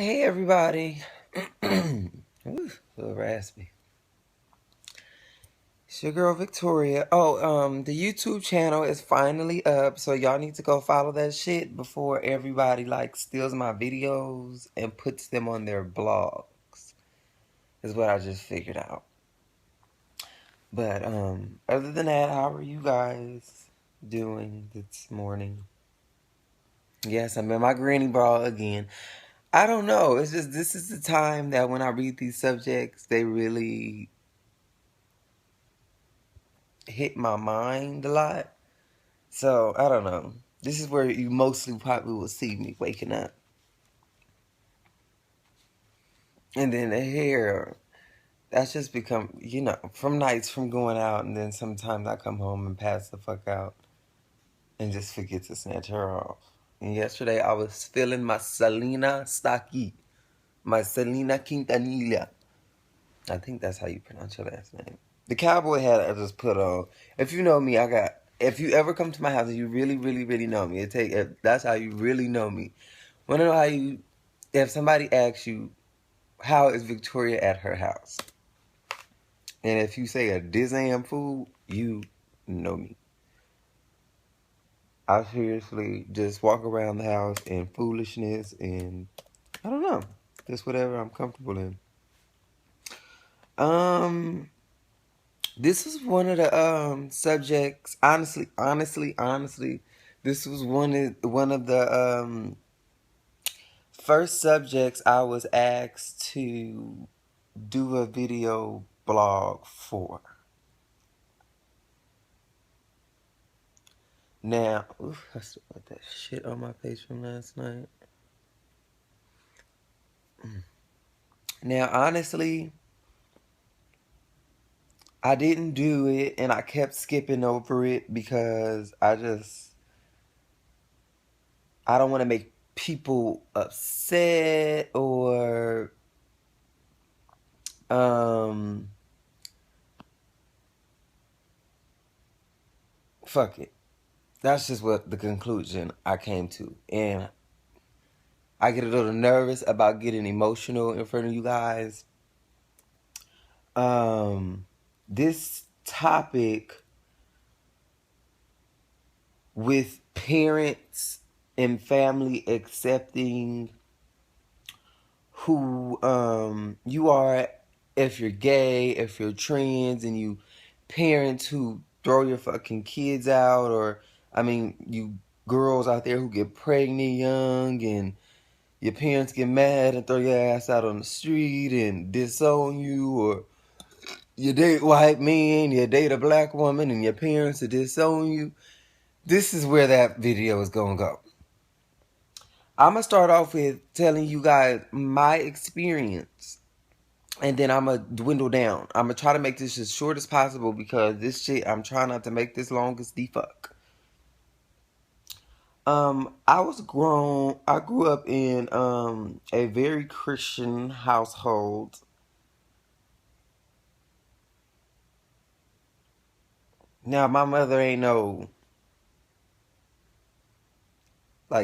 Hey everybody. Ooh, a little raspy. It's your girl Victoria. The YouTube channel is finally up, so y'all need to go follow that shit before everybody steals my videos and puts them on their blogs. Is what I just figured out. But other than that, how are you guys doing this morning? Yes, I'm in my granny bra again. I don't know. It's just this is the time that when I read these subjects, they really hit my mind a lot. So, I don't know. This is where you mostly probably will see me waking up. And then the hair, that's just become, from nights from going out, and then sometimes I come home and pass the fuck out and just forget to snatch her off. And yesterday I was feeling my Selena Staki, my Selena Quintanilla. I think that's how you pronounce your last name. The cowboy hat I just put on. If you know me, if you ever come to my house and you really, really, really know me, that's how you really know me. Wanna know if somebody asks you, how is Victoria at her house? And if you say a Disney food, you know me. I seriously just walk around the house in foolishness and I don't know, just whatever I'm comfortable in. This is one of the subjects. Honestly, this was one of the first subjects I was asked to do a video blog for. Now, I still got that shit on my face from last night. Now, honestly, I didn't do it and I kept skipping over it because I don't want to make people upset or fuck it. That's just what the conclusion I came to. And I get a little nervous about getting emotional in front of you guys. This topic with parents and family accepting who you are, if you're gay, if you're trans, and you parents who throw your fucking kids out, or you girls out there who get pregnant young and your parents get mad and throw your ass out on the street and disown you, or you date white men, you date a black woman, and your parents disown you. This is where that video is gonna go. I'm gonna start off with telling you guys my experience, and then I'm gonna dwindle down. I'm gonna try to make this as short as possible because this shit, I'm trying not to make this long as the fuck. I grew up in a very Christian household. Now my mother ain't no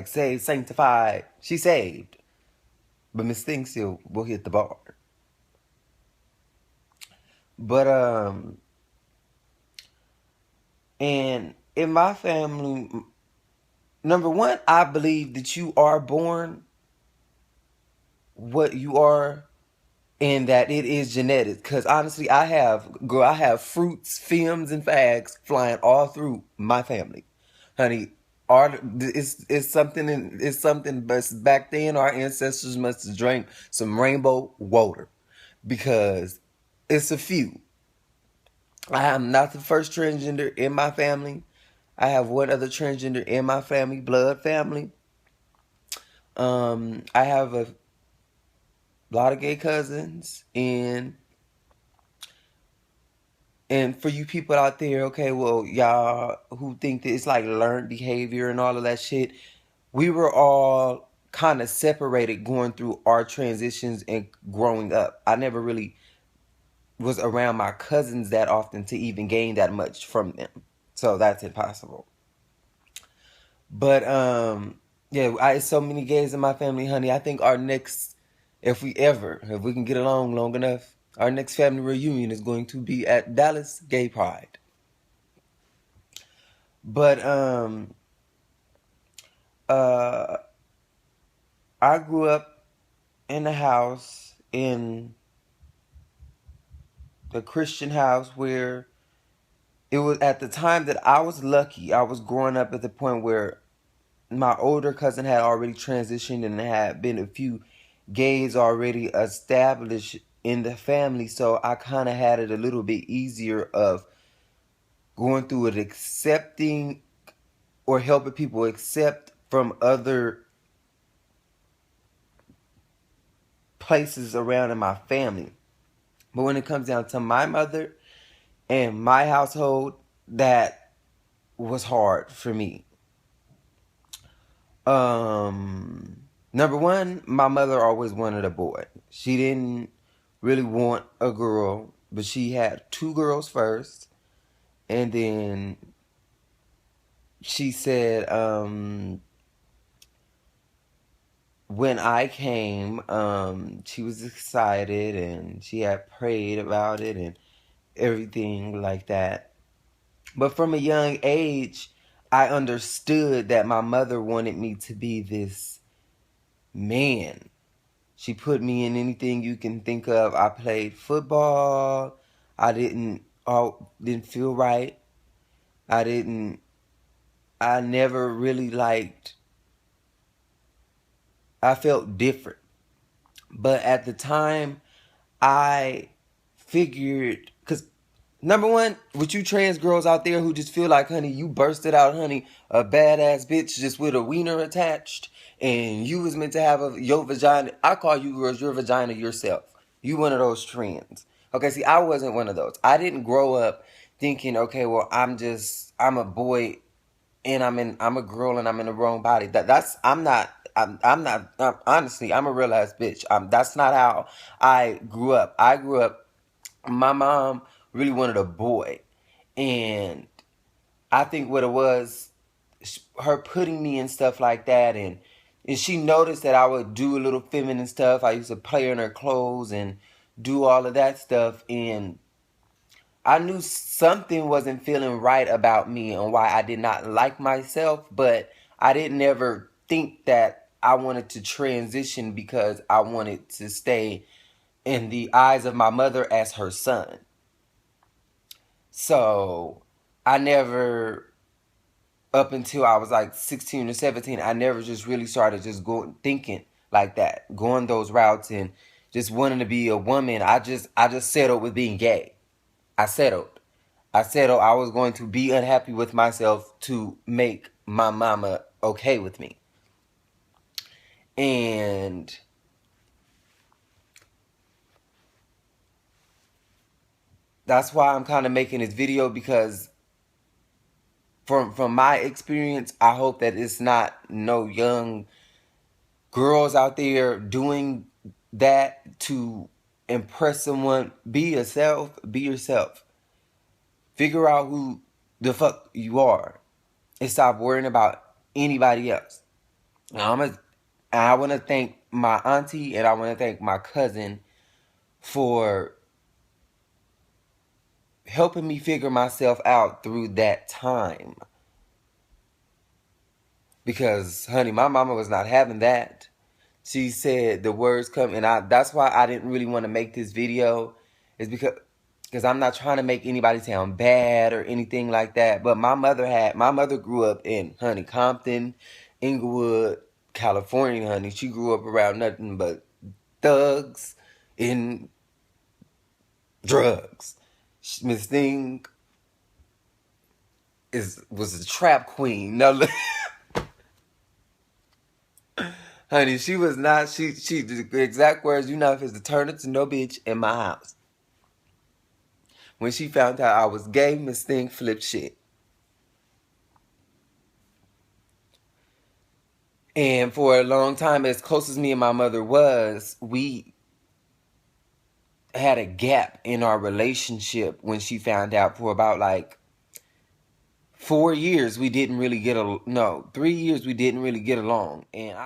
saved, sanctified. She saved, but Miss Thing still will hit the bar. But and in my family, number one, I believe that you are born what you are, and that it is genetic. Because honestly, I have fruits, films, and fags flying all through my family, honey. It's something. But back then, our ancestors must have drank some rainbow water because it's a few. I am not the first transgender in my family. I have one other transgender in my family, blood family. I have a lot of gay cousins, and for you people out there, okay, well, y'all who think that it's like learned behavior and all of that shit, we were all kind of separated going through our transitions and growing up. I never really was around my cousins that often to even gain that much from them. So that's impossible. But yeah, I so many gays in my family, honey. I think our next If we can get along long enough, our next family reunion is going to be at Dallas Gay Pride. But uh I grew up in a house, in the Christian house, where it was at the time that I was lucky. I was growing up at the point where my older cousin had already transitioned and there had been a few gays already established in the family, so I kind of had it a little bit easier of going through it, accepting or helping people accept from other places around in my family. But when it comes down to my mother and my household, that was hard for me. Number one, my mother always wanted a boy. She didn't really want a girl, but she had two girls first, and then she said, when I came, she was excited and she had prayed about it and everything like that. But from a young age, I understood that my mother wanted me to be this man. She put me in anything you can think of. I played football. I didn't feel right. I never really I felt different. But at the time, I figured, because number one, with you trans girls out there who just feel like, honey, you bursted out, honey, a badass bitch just with a wiener attached, and you was meant to have your vagina. I call you girls your vagina yourself. You one of those trends. Okay, see, I wasn't one of those. I didn't grow up thinking, okay, well, I'm a boy and I'm a girl and I'm in the wrong body. Honestly, I'm a real ass bitch. That's not how I grew up. My mom really wanted a boy, and I think what it was, her putting me in stuff like that, and she noticed that I would do a little feminine stuff. I used to play in her clothes and do all of that stuff, and I knew something wasn't feeling right about me and why I did not like myself, but I didn't ever think that I wanted to transition because I wanted to stay in the eyes of my mother as her son. So I never, up until I was like 16 or 17, I never just really started just going thinking like that, going those routes and just wanting to be a woman. I just settled with being gay. I settled. I was going to be unhappy with myself to make my mama okay with me. And that's why I'm kind of making this video, because from my experience, I hope that it's not no young girls out there doing that to impress someone. Be yourself. Be yourself. Figure out who the fuck you are and stop worrying about anybody else. Now, I want to thank my auntie and I want to thank my cousin for helping me figure myself out through that time. Because, honey, my mama was not having that. She said the words come, and that's why I didn't really want to make this video, is because I'm not trying to make anybody sound bad or anything like that. But my mother grew up in, honey, Compton, Inglewood, California, honey. She grew up around nothing but thugs and drugs. Miss Thing was a trap queen. No, honey, she was not. She the exact words, you know, if it's to turn it to no bitch in my house. When she found out I was gay, Miss Thing flipped shit. And for a long time, as close as me and my mother was, we had a gap in our relationship when she found out. For about like 4 years, we didn't really get no, 3 years we didn't really get along. And